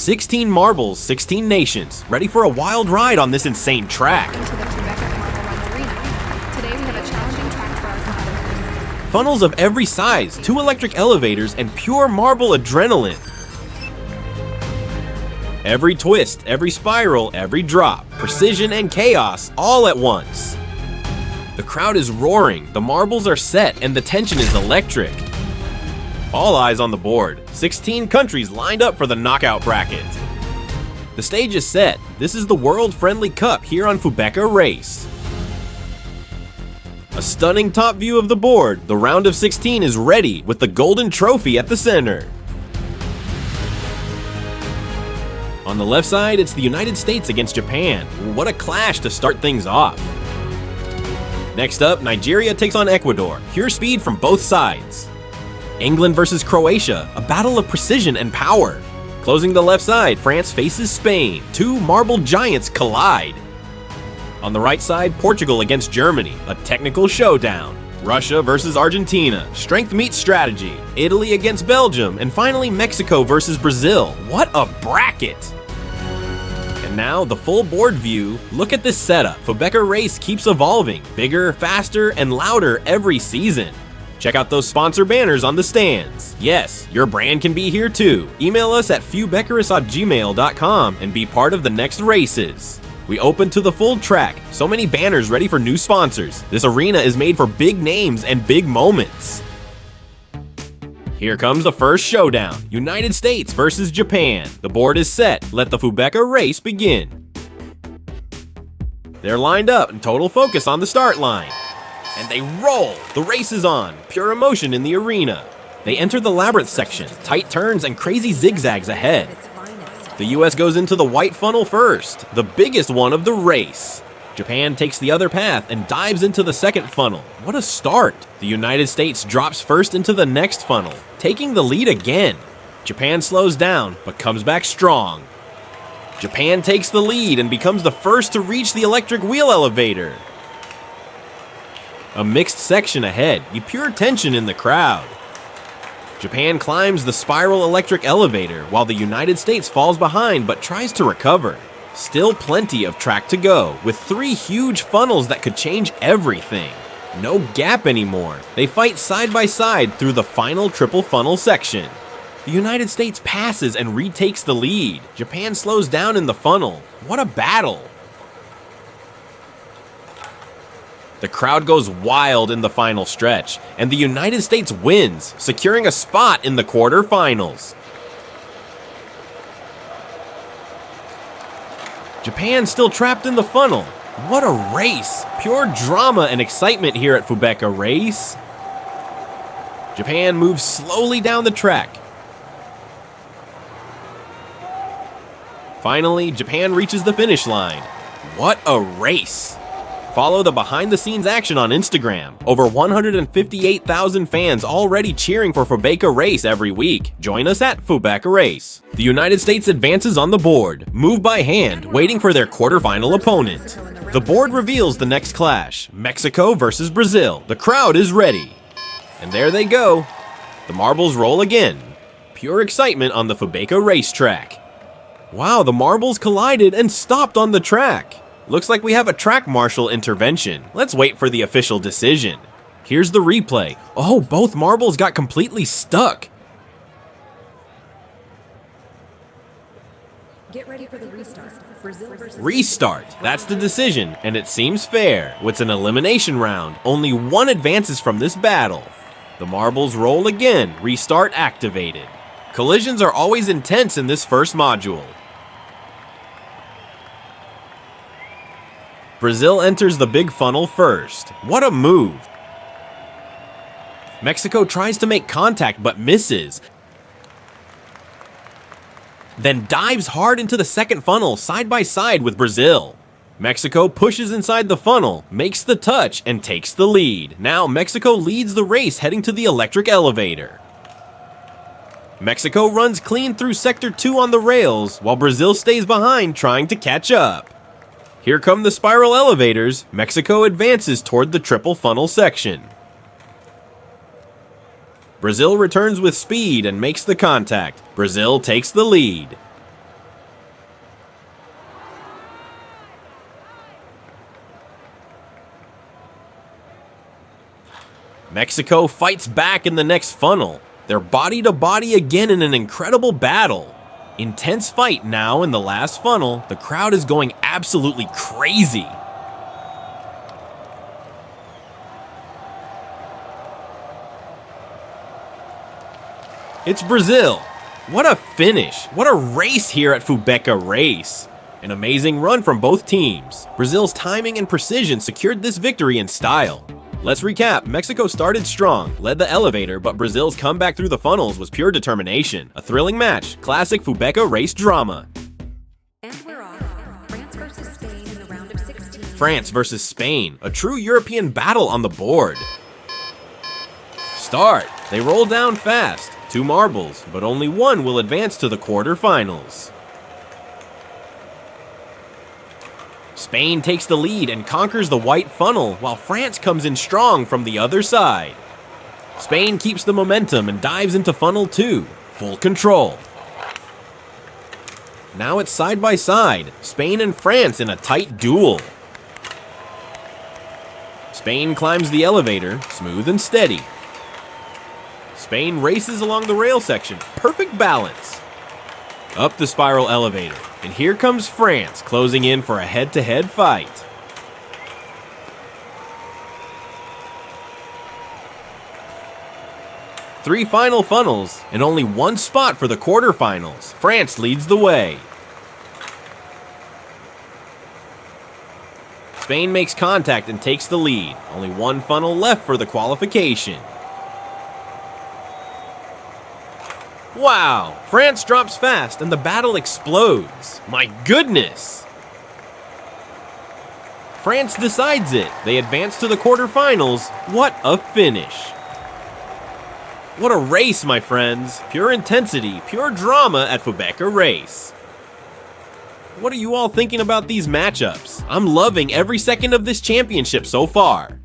16 marbles, 16 nations, ready for a wild ride on this insane track. Into the Fubeca Marble Arena. Today we have a challenging track for our competitors. Funnels of every size, 2 electric elevators, and pure marble adrenaline. Every twist, every spiral, every drop, precision and chaos all at once. The crowd is roaring, the marbles are set, and the tension is electric. All eyes on the board, 16 countries lined up for the knockout bracket. The stage is set. This is the world-friendly cup here on Fubeca Race. A stunning top view of the board, the round of 16 is ready with the golden trophy at the center. On the left side, it's the United States against Japan. What a clash to start things off. Next up, Nigeria takes on Ecuador. Pure speed from both sides. England versus Croatia, a battle of precision and power. Closing the left side, France faces Spain. 2 marble giants collide. On the right side, Portugal against Germany, a technical showdown. Russia versus Argentina, strength meets strategy. Italy against Belgium, and finally Mexico versus Brazil. What a bracket! And now, the full board view. Look at this setup. Fubeca Race keeps evolving, bigger, faster, and louder every season. Check out those sponsor banners on the stands. Yes, your brand can be here too. Email us at fubecarus@gmail.com and be part of the next races. We open to the full track, so many banners ready for new sponsors. This arena is made for big names and big moments. Here comes the first showdown, United States versus Japan. The board is set, let the Fubeca Race begin. They're lined up in total focus on the start line. And they roll! The race is on, pure emotion in the arena. They enter the labyrinth section, tight turns and crazy zigzags ahead. The US goes into the white funnel first, the biggest one of the race. Japan takes the other path and dives into the second funnel. What a start! The United States drops first into the next funnel, taking the lead again. Japan slows down, but comes back strong. Japan takes the lead and becomes the first to reach the electric wheel elevator. A mixed section ahead, pure tension in the crowd. Japan climbs the spiral electric elevator while the United States falls behind but tries to recover. Still plenty of track to go, with 3 huge funnels that could change everything. No gap anymore. They fight side by side through the final triple funnel section. The United States passes and retakes the lead. Japan slows down in the funnel. What a battle! The crowd goes wild in the final stretch, and the United States wins, securing a spot in the quarterfinals. Japan still trapped in the funnel. What a race! Pure drama and excitement here at Fubeca Race. Japan moves slowly down the track. Finally, Japan reaches the finish line. What a race! Follow the behind-the-scenes action on Instagram. Over 158,000 fans already cheering for Fubeca Race every week. Join us at Fubeca Race. The United States advances on the board, move by hand, waiting for their quarterfinal opponent. The board reveals the next clash, Mexico versus Brazil. The crowd is ready. And there they go. The marbles roll again. Pure excitement on the Fubeca racetrack. Wow, the marbles collided and stopped on the track. Looks like we have a track marshal intervention. Let's wait for the official decision. Here's the replay. Oh, both marbles got completely stuck. Get ready for the restart. Brazil versus Restart. That's the decision, and it seems fair. It's an elimination round. Only one advances from this battle. The marbles roll again. Restart activated. Collisions are always intense in this first module. Brazil enters the big funnel first. What a move! Mexico tries to make contact but misses. Then dives hard into the second funnel side by side with Brazil. Mexico pushes inside the funnel, makes the touch, and takes the lead. Now Mexico leads the race heading to the electric elevator. Mexico runs clean through Sector 2 on the rails, while Brazil stays behind trying to catch up. Here come the spiral elevators. Mexico advances toward the triple funnel section. Brazil returns with speed and makes the contact. Brazil takes the lead. Mexico fights back in the next funnel. They're body to body again in an incredible battle. Intense fight now in the last funnel. The crowd is going absolutely crazy. It's Brazil. What a finish. What a race here at Fubeca Race. An amazing run from both teams. Brazil's timing and precision secured this victory in style. Let's recap. Mexico started strong, led the elevator, but Brazil's comeback through the funnels was pure determination. A thrilling match, classic Fubeca race drama. And we're off. France versus Spain in the round of 16. France versus Spain, a true European battle on the board. Start. They roll down fast. 2 marbles, but only one will advance to the quarterfinals. Spain takes the lead and conquers the white funnel, while France comes in strong from the other side. Spain keeps the momentum and dives into funnel 2, full control. Now it's side by side, Spain and France in a tight duel. Spain climbs the elevator, smooth and steady. Spain races along the rail section, perfect balance. Up the spiral elevator, and here comes France closing in for a head-to-head fight. Three final funnels, and only one spot for the quarterfinals. France leads the way. Spain makes contact and takes the lead. Only one funnel left for the qualification. Wow, France drops fast and the battle explodes. My goodness! France decides it. They advance to the quarterfinals. What a finish. What a race, my friends. Pure intensity, pure drama at Fubeca Race. What are you all thinking about these matchups? I'm loving every second of this championship so far.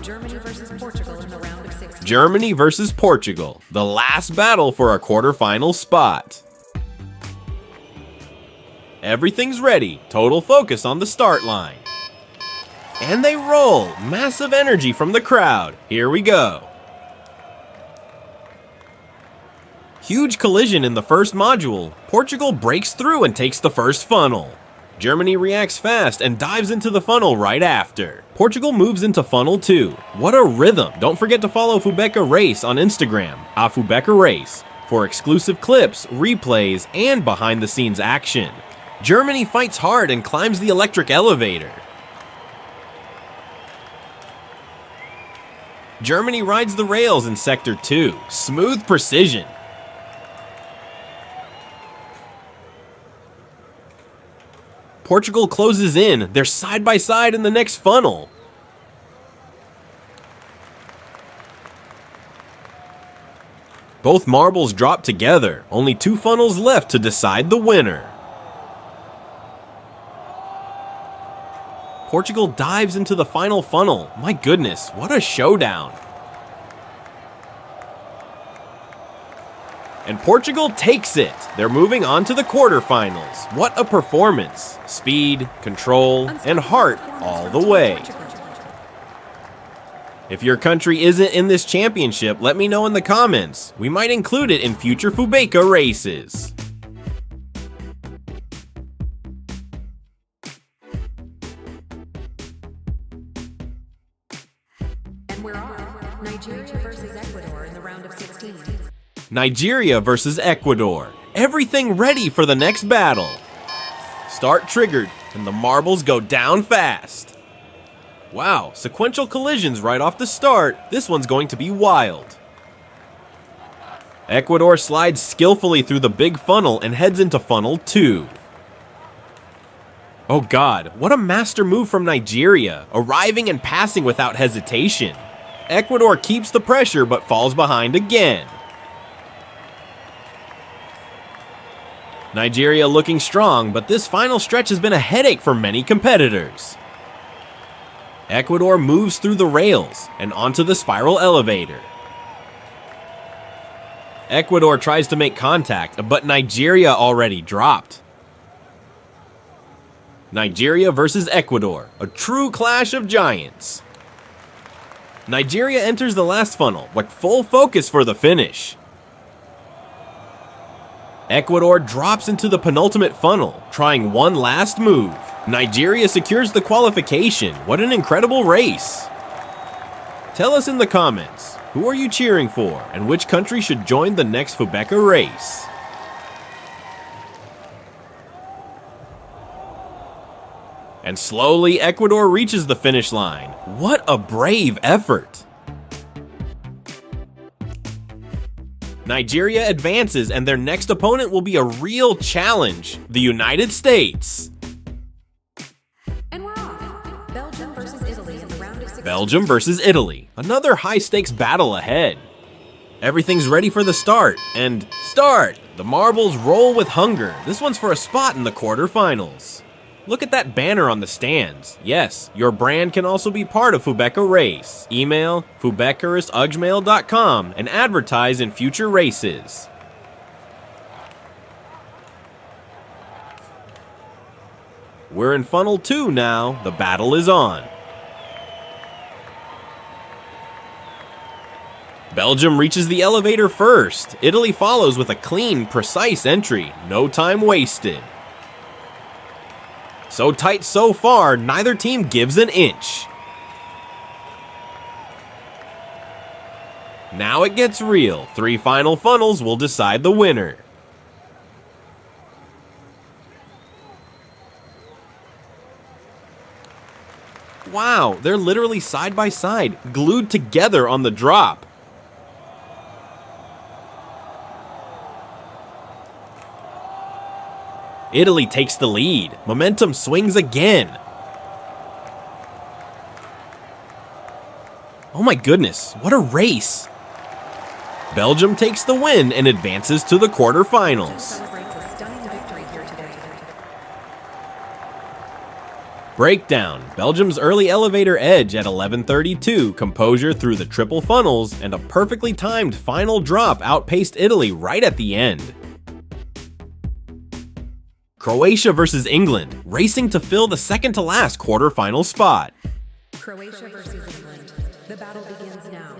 Germany versus Portugal in the round of 16. Germany versus Portugal, the last battle for a quarterfinal spot. Everything's ready, total focus on the start line. And they roll, massive energy from the crowd. Here we go. Huge collision in the first module. Portugal breaks through and takes the first funnel. Germany reacts fast and dives into the funnel right after. Portugal moves into funnel 2. What a rhythm! Don't forget to follow Fubeca Race on Instagram, @Fubeca Race, for exclusive clips, replays, and behind-the-scenes action. Germany fights hard and climbs the electric elevator. Germany rides the rails in Sector 2. Smooth precision. Portugal closes in. They're side by side in the next funnel. Both marbles drop together. Only 2 funnels left to decide the winner. Portugal dives into the final funnel. My goodness, what a showdown. And Portugal takes it. They're moving on to the quarterfinals. What a performance. Speed, control, and heart all the way. If your country isn't in this championship, let me know in the comments. We might include it in future Fubeca races. And we're off. Nigeria versus Ecuador in the round of 16. Nigeria versus Ecuador. Everything ready for the next battle. Start triggered, and the marbles go down fast. Wow, sequential collisions right off the start. This one's going to be wild. Ecuador slides skillfully through the big funnel and heads into funnel 2. Oh god, what a master move from Nigeria, arriving and passing without hesitation. Ecuador keeps the pressure but falls behind again. Nigeria looking strong, but this final stretch has been a headache for many competitors. Ecuador moves through the rails and onto the spiral elevator. Ecuador tries to make contact, but Nigeria already dropped. Nigeria versus Ecuador, a true clash of giants. Nigeria enters the last funnel with full focus for the finish. Ecuador drops into the penultimate funnel, trying one last move. Nigeria secures the qualification. What an incredible race! Tell us in the comments, who are you cheering for, and which country should join the next Fubeca race? And slowly, Ecuador reaches the finish line. What a brave effort! Nigeria advances, and their next opponent will be a real challenge, the United States. And we're off. Belgium versus Italy in the round of 16. Belgium versus Italy, another high-stakes battle ahead. Everything's ready for the start, and start! The marbles roll with hunger. This one's for a spot in the quarterfinals. Look at that banner on the stands. Yes, your brand can also be part of Fubeca Race. Email fubecarisugmail.com and advertise in future races. We're in funnel 2 now. The battle is on. Belgium reaches the elevator first. Italy follows with a clean, precise entry. No time wasted. So tight so far, neither team gives an inch. Now it gets real. 3 final funnels will decide the winner. Wow, they're literally side by side, glued together on the drop. Italy takes the lead. Momentum swings again. Oh my goodness, what a race! Belgium takes the win and advances to the quarterfinals. Breakdown. Belgium's early elevator edge at 11:32, composure through the triple funnels, and a perfectly timed final drop outpaced Italy right at the end. Croatia versus England, racing to fill the second-to-last quarterfinal spot. Croatia versus England. The battle begins now.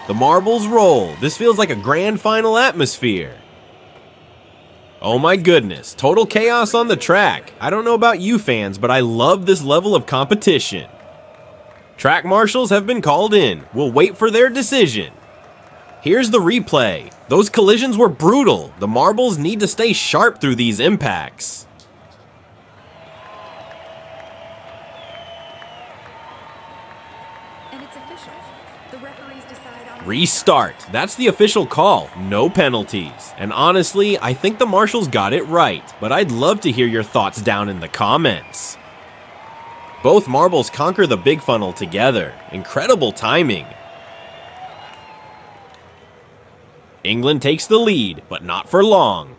The marbles roll. This feels like a grand final atmosphere. Oh my goodness, total chaos on the track. I don't know about you fans, but I love this level of competition. Track marshals have been called in. We'll wait for their decision. Here's the replay. Those collisions were brutal. The marbles need to stay sharp through these impacts. And it's official. The referees decide on Restart. That's the official call. No penalties. And honestly, I think the marshals got it right, but I'd love to hear your thoughts down in the comments. Both marbles conquer the big funnel together. Incredible timing. England takes the lead, but not for long.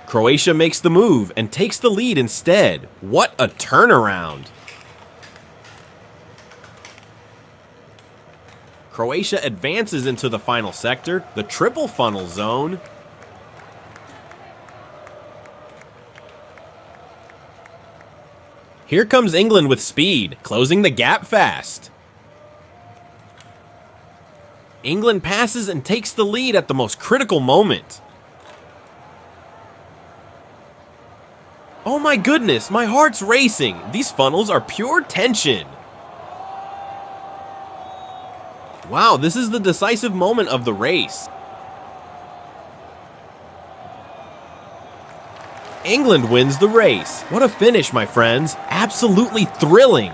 Croatia makes the move and takes the lead instead. What a turnaround! Croatia advances into the final sector, the triple funnel zone. Here comes England with speed, closing the gap fast. England passes and takes the lead at the most critical moment. Oh my goodness, my heart's racing. These funnels are pure tension. Wow, this is the decisive moment of the race. England wins the race. What a finish, my friends. Absolutely thrilling.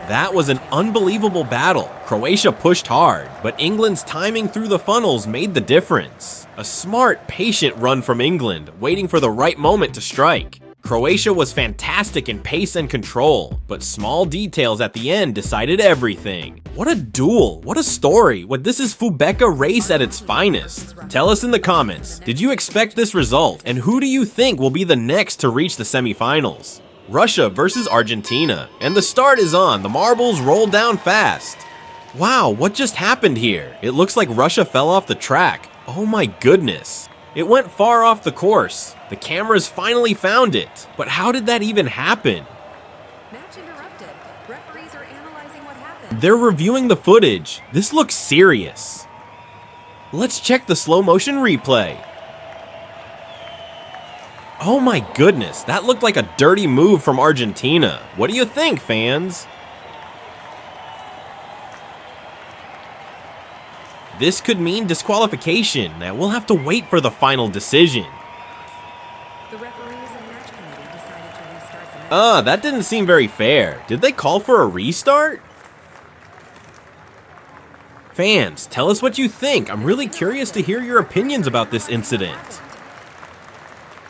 That was an unbelievable battle. Croatia pushed hard, but England's timing through the funnels made the difference. A smart, patient run from England, waiting for the right moment to strike. Croatia was fantastic in pace and control, but small details at the end decided everything. What a duel, what a story. This is Fubeca Race at its finest. Tell us in the comments, did you expect this result, and who do you think will be the next to reach the semifinals? Russia versus Argentina, and the start is on. The marbles roll down fast. Wow, what just happened here? It looks like Russia fell off the track. Oh my goodness. It went far off the course. The cameras finally found it. But how did that even happen? Match interrupted. Referees are analyzing what happened. They're reviewing the footage. This looks serious. Let's check the slow motion replay. Oh my goodness, that looked like a dirty move from Argentina. What do you think, fans? This could mean disqualification. Now we'll have to wait for the final decision. The referees and match committee decided to restart the match. That didn't seem very fair. Did they call for a restart? Fans, tell us what you think. I'm really curious to hear your opinions about this incident.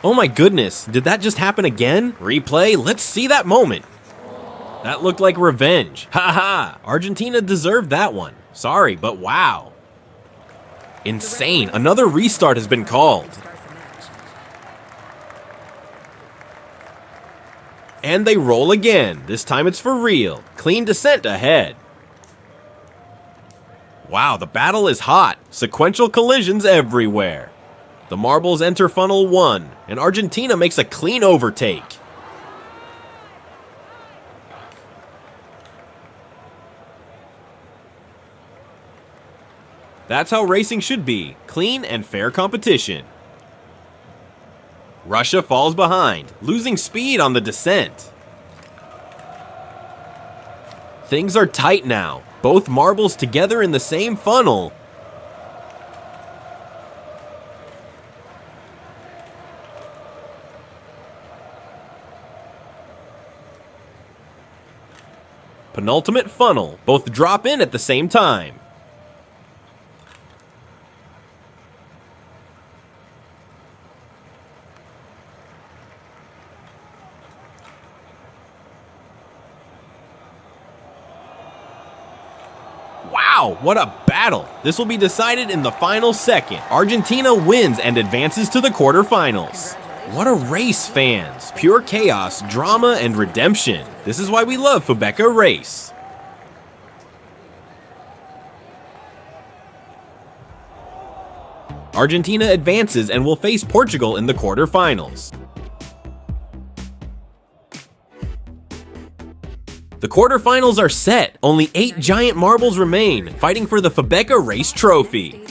Oh my goodness, did that just happen again? Replay, let's see that moment. That looked like revenge. Haha, Argentina deserved that one. Sorry, but wow. Insane, another restart has been called. And they roll again. This time it's for real. Clean descent ahead. Wow, the battle is hot. Sequential collisions everywhere. The marbles enter funnel 1, and Argentina makes a clean overtake. That's how racing should be, clean and fair competition. Russia falls behind, losing speed on the descent. Things are tight now, both marbles together in the same funnel. Penultimate funnel, both drop in at the same time. Wow, what a battle! This will be decided in the final second. Argentina wins and advances to the quarterfinals. What a race, fans! Pure chaos, drama, and redemption. This is why we love Fubeca Race. Argentina advances and will face Portugal in the quarterfinals. The quarterfinals are set. Only 8 giant marbles remain, fighting for the Fubeca Race Trophy.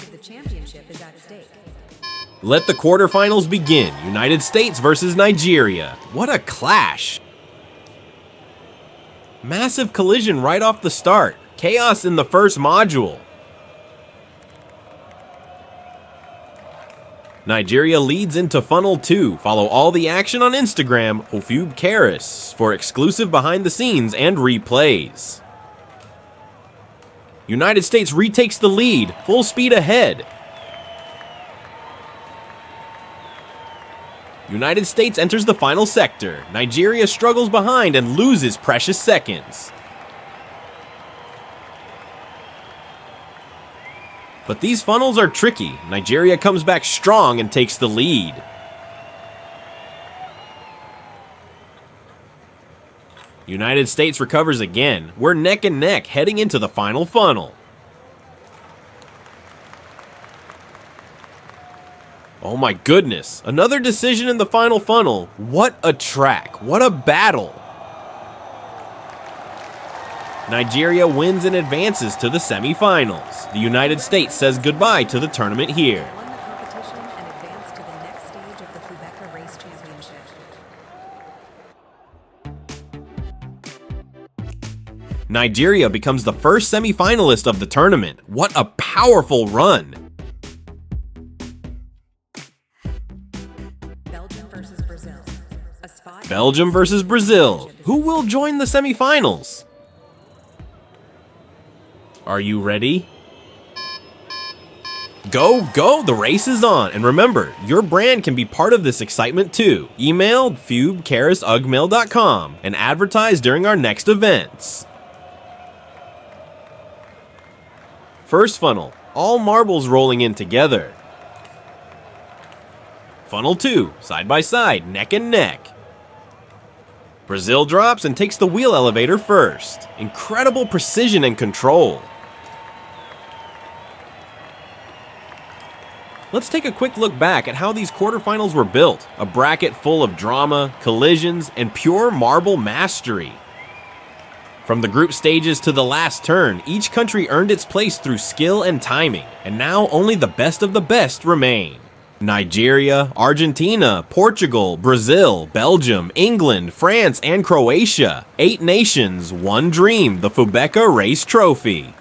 Let the quarterfinals begin. United States versus Nigeria. What a clash! Massive collision right off the start. Chaos in the first module. Nigeria leads into funnel 2. Follow all the action on Instagram, Fubeca Race, for exclusive behind the scenes and replays. United States retakes the lead, full speed ahead. United States enters the final sector. Nigeria struggles behind and loses precious seconds. But these funnels are tricky. Nigeria comes back strong and takes the lead. United States recovers again. We're neck and neck heading into the final funnel. Oh my goodness, another decision in the final funnel. What a track, what a battle. Nigeria wins and advances to the semifinals. The United States says goodbye to the tournament here. Won the competition and advanced to the next stage of the Fubeca Race Championship. Nigeria becomes the first semifinalist of the tournament. What a powerful run. Belgium versus Brazil. A spot. Belgium versus Brazil. Who will join the semifinals? Are you ready? Go, go, the race is on. And remember, your brand can be part of this excitement too. Email fubeca@ugmail.com and advertise during our next events. First funnel, all marbles rolling in together. Funnel 2, side by side, neck and neck. Brazil drops and takes the wheel elevator first. Incredible precision and control. Let's take a quick look back at how these quarterfinals were built. A bracket full of drama, collisions, and pure marble mastery. From the group stages to the last turn, each country earned its place through skill and timing, and now only the best of the best remain. Nigeria, Argentina, Portugal, Brazil, Belgium, England, France, and Croatia. 8 nations, one dream, the Fubeca Race Trophy.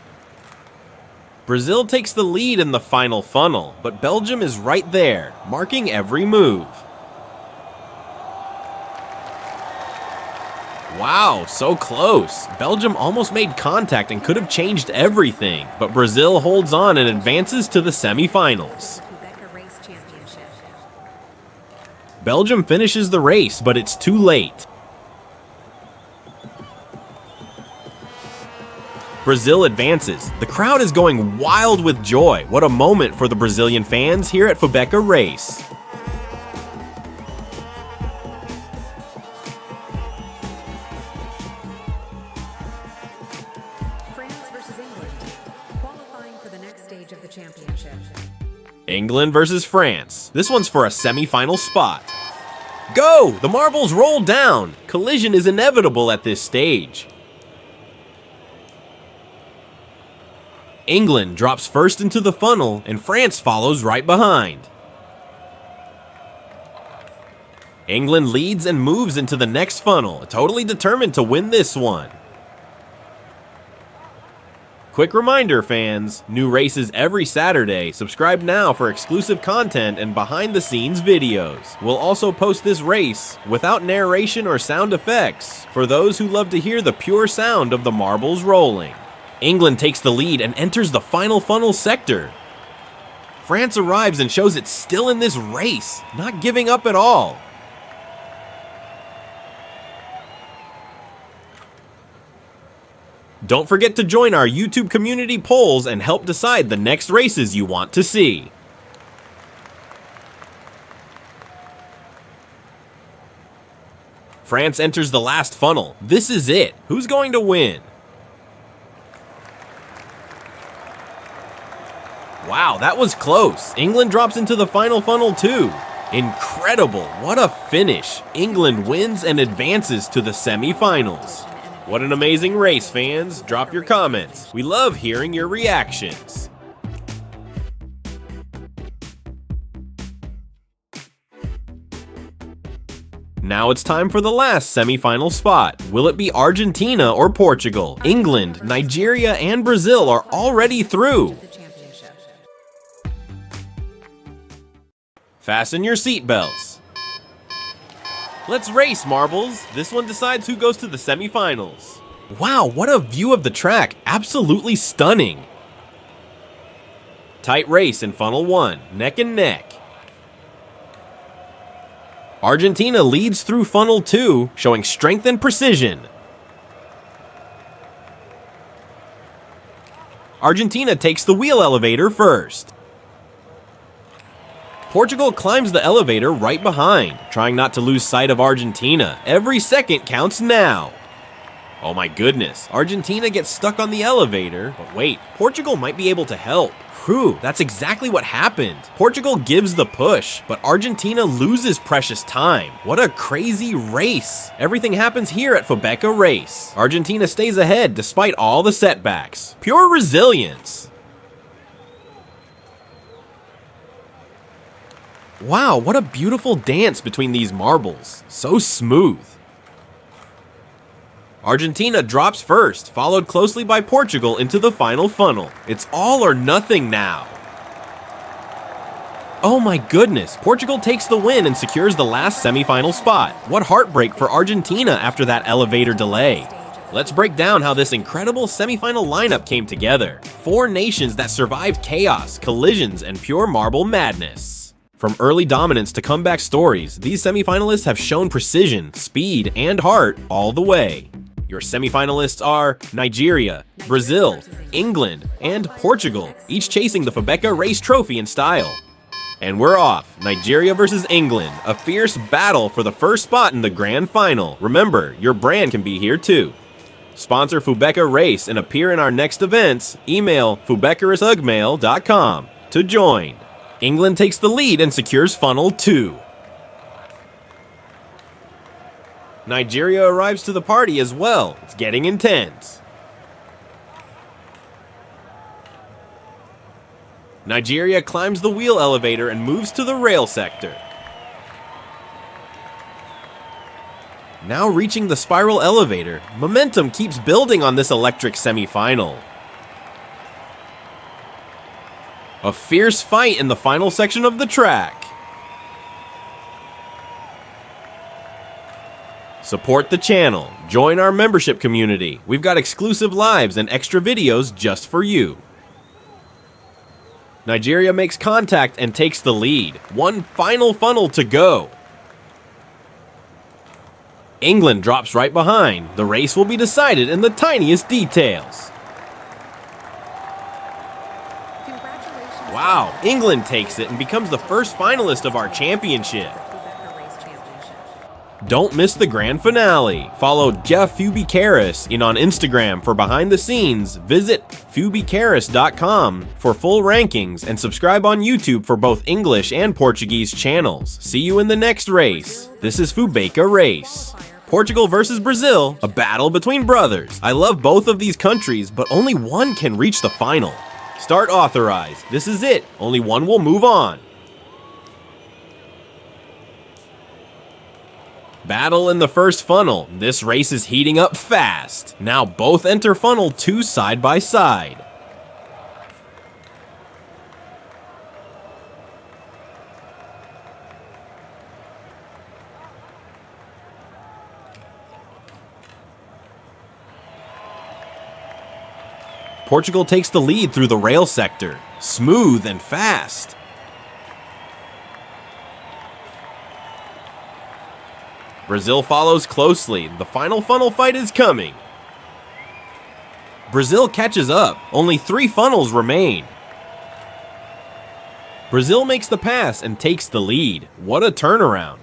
Brazil takes the lead in the final funnel, but Belgium is right there, marking every move. Wow, so close. Belgium almost made contact and could have changed everything, but Brazil holds on and advances to the semifinals. Belgium finishes the race, but it's too late. Brazil advances. The crowd is going wild with joy. What a moment for the Brazilian fans here at Fubeca Race. England versus France. This one's for a semi-final spot. Go! The marbles roll down. Collision is inevitable at this stage. England drops first into the funnel, and France follows right behind. England leads and moves into the next funnel, totally determined to win this one. Quick reminder, fans, new races every Saturday. Subscribe now for exclusive content and behind-the-scenes videos. We'll also post this race without narration or sound effects for those who love to hear the pure sound of the marbles rolling. England takes the lead and enters the final funnel sector. France arrives and shows it's still in this race, not giving up at all. Don't forget to join our YouTube community polls and help decide the next races you want to see. France enters the last funnel. This is it. Who's going to win? Wow, that was close. England drops into the final funnel too. Incredible. What a finish. England wins and advances to the semi-finals. What an amazing race, fans. Drop your comments. We love hearing your reactions. Now it's time for the last semi-final spot. Will it be Argentina or Portugal? England, Nigeria, and Brazil are already through. Fasten your seatbelts. Let's race, marbles. This one decides who goes to the semifinals. Wow, what a view of the track. Absolutely stunning. Tight race in funnel 1, neck and neck. Argentina leads through funnel 2, showing strength and precision. Argentina takes the wheel elevator first. Portugal climbs the elevator right behind, trying not to lose sight of Argentina. Every second counts now. Oh my goodness, Argentina gets stuck on the elevator, but wait, Portugal might be able to help. Whew, that's exactly what happened. Portugal gives the push, but Argentina loses precious time. What a crazy race. Everything happens here at Fubeca Race. Argentina stays ahead despite all the setbacks. Pure resilience. Wow, what a beautiful dance between these marbles. So smooth. Argentina drops first, followed closely by Portugal into the final funnel. It's all or nothing now. Oh my goodness, Portugal takes the win and secures the last semifinal spot. What heartbreak for Argentina after that elevator delay. Let's break down how this incredible semifinal lineup came together. 4 nations that survived chaos, collisions, and pure marble madness. From early dominance to comeback stories, these semifinalists have shown precision, speed, and heart all the way. Your semifinalists are Nigeria, Brazil, England, and Portugal, each chasing the Fubeca Race Trophy in style. And we're off, Nigeria versus England, a fierce battle for the first spot in the grand final. Remember, your brand can be here too. Sponsor Fubeca Race and appear in our next events. Email fubecarishugmail.com to join. England takes the lead and secures funnel 2. Nigeria arrives to the party as well. It's getting intense. Nigeria climbs the wheel elevator and moves to the rail sector. Now reaching the spiral elevator, momentum keeps building on this electric semi-final. A fierce fight in the final section of the track. Support the channel, join our membership community. We've got exclusive lives and extra videos just for you. Nigeria makes contact and takes the lead. One final funnel to go. England drops right behind. The race will be decided in the tiniest details. Wow, England takes it and becomes the first finalist of our championship. Don't miss the grand finale. Follow Fubeca Race on Instagram for behind the scenes. Visit fubecaris.com for full rankings and subscribe on YouTube for both English and Portuguese channels. See you in the next race. This is Fubeca Race. Portugal versus Brazil, a battle between brothers. I love both of these countries, but only one can reach the final. Start authorized. This is it. Only one will move on. Battle in the first funnel. This race is heating up fast. Now both enter funnel 2 side by side. Portugal takes the lead through the rail sector. Smooth and fast. Brazil follows closely. The final funnel fight is coming. Brazil catches up. Only 3 funnels remain. Brazil makes the pass and takes the lead. What a turnaround.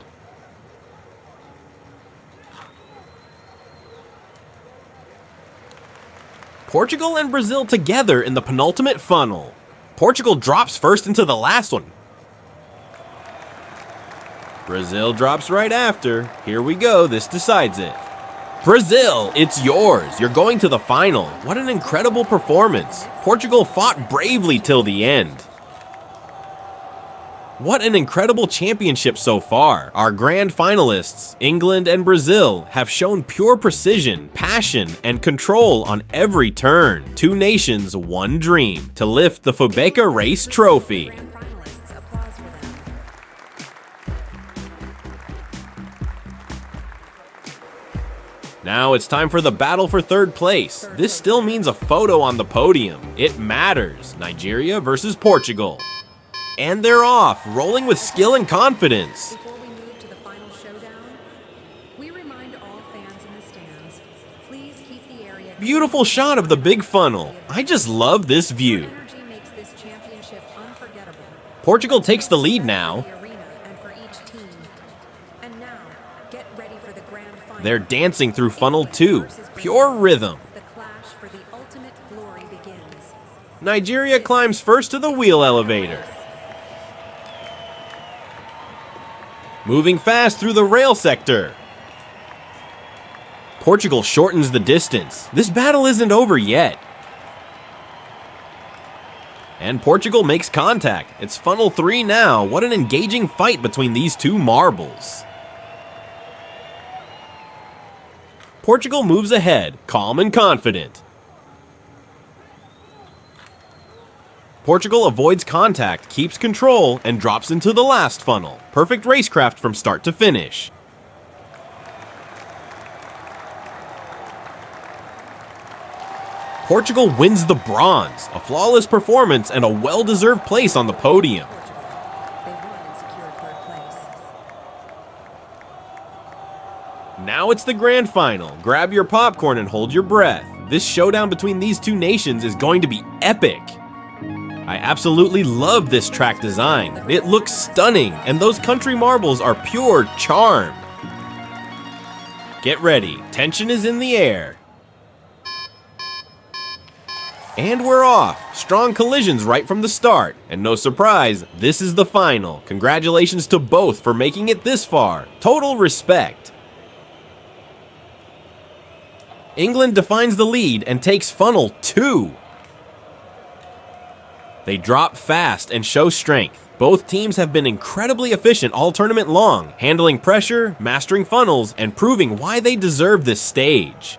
Portugal and Brazil together in the penultimate funnel. Portugal drops first into the last one. Brazil drops right after. Here we go, this decides it. Brazil, it's yours. You're going to the final. What an incredible performance. Portugal fought bravely till the end. What an incredible championship so far. Our grand finalists, England and Brazil, have shown pure precision, passion, and control on every turn. 2 nations, 1 dream, to lift the Fubeca Race Trophy. Now it's time for the battle for 3rd place. This still means a photo on the podium. It matters. Nigeria versus Portugal. And they're off, rolling with skill and confidence. Before we move to the final showdown, we remind all fans in the stands, please keep the area. Beautiful shot of the big funnel. I just love this view. Energy makes this championship unforgettable. Portugal takes the lead now. The arena and for each team. And now, get ready for the grand final. They're dancing through funnel 2. Pure rhythm. The clash for the ultimate glory begins. Nigeria climbs first to the wheel elevator. Moving fast through the rail sector. Portugal shortens the distance. This battle isn't over yet. And Portugal makes contact. It's funnel 3 now. What an engaging fight between these 2 marbles. Portugal moves ahead, calm and confident. Portugal avoids contact, keeps control, and drops into the last funnel. Perfect racecraft from start to finish. Portugal wins the bronze, a flawless performance and a well-deserved place on the podium. They won and secured 3rd place. Now it's the grand final. Grab your popcorn and hold your breath. This showdown between these 2 nations is going to be epic. I absolutely love this track design. It looks stunning, and those country marbles are pure charm. Get ready, tension is in the air. And we're off! Strong collisions right from the start. And no surprise, this is the final. Congratulations to both for making it this far. Total respect. England defines the lead and takes funnel 2. They drop fast and show strength. Both teams have been incredibly efficient all tournament long, handling pressure, mastering funnels, and proving why they deserve this stage.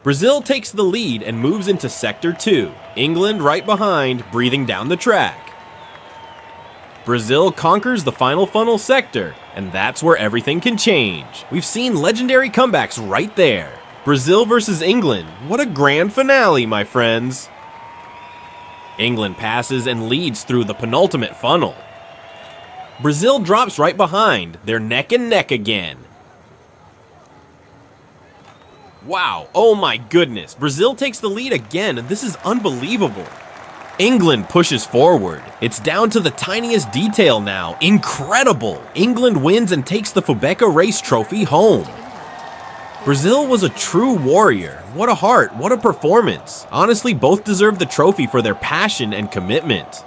Brazil takes the lead and moves into Sector 2. England right behind, breathing down the track. Brazil conquers the final funnel sector, and that's where everything can change. We've seen legendary comebacks right there. Brazil versus England. What a grand finale, my friends. England passes and leads through the penultimate funnel. Brazil drops right behind. They're neck and neck again. Wow, oh my goodness. Brazil takes the lead again, and this is unbelievable. England pushes forward. It's down to the tiniest detail now. Incredible! England wins and takes the Fubeca Race Trophy home. Brazil was a true warrior. What a heart, what a performance. Honestly, both deserve the trophy for their passion and commitment.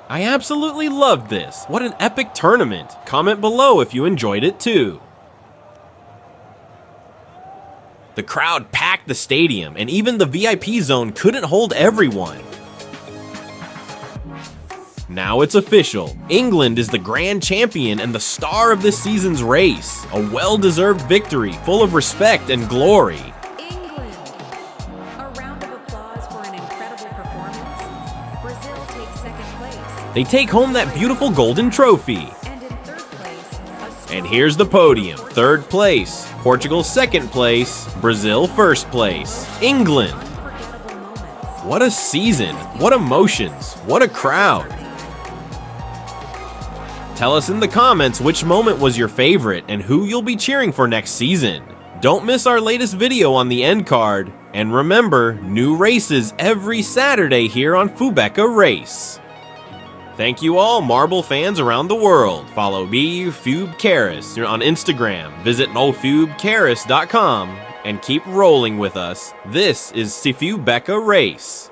I absolutely loved this. What an epic tournament. Comment below if you enjoyed it too. The crowd packed the stadium, and even the VIP zone couldn't hold everyone. Now it's official. England is the grand champion and the star of this season's race. A well-deserved victory, full of respect and glory. England! A round of applause for an incredible performance. Brazil takes second place. They take home that beautiful golden trophy. And in third place, And here's the podium. Third place, Portugal second place, Brazil first place. England! unforgettable moments. What a season, what emotions, what a crowd. Tell us in the comments which moment was your favorite and who you'll be cheering for next season. Don't miss our latest video on the end card. And remember, new races every Saturday here on Fubeca Race. Thank you all, marble fans around the world. Follow me, Fubeca Race, on Instagram. Visit nofubecaris.com and keep rolling with us. This is Fubeca Race.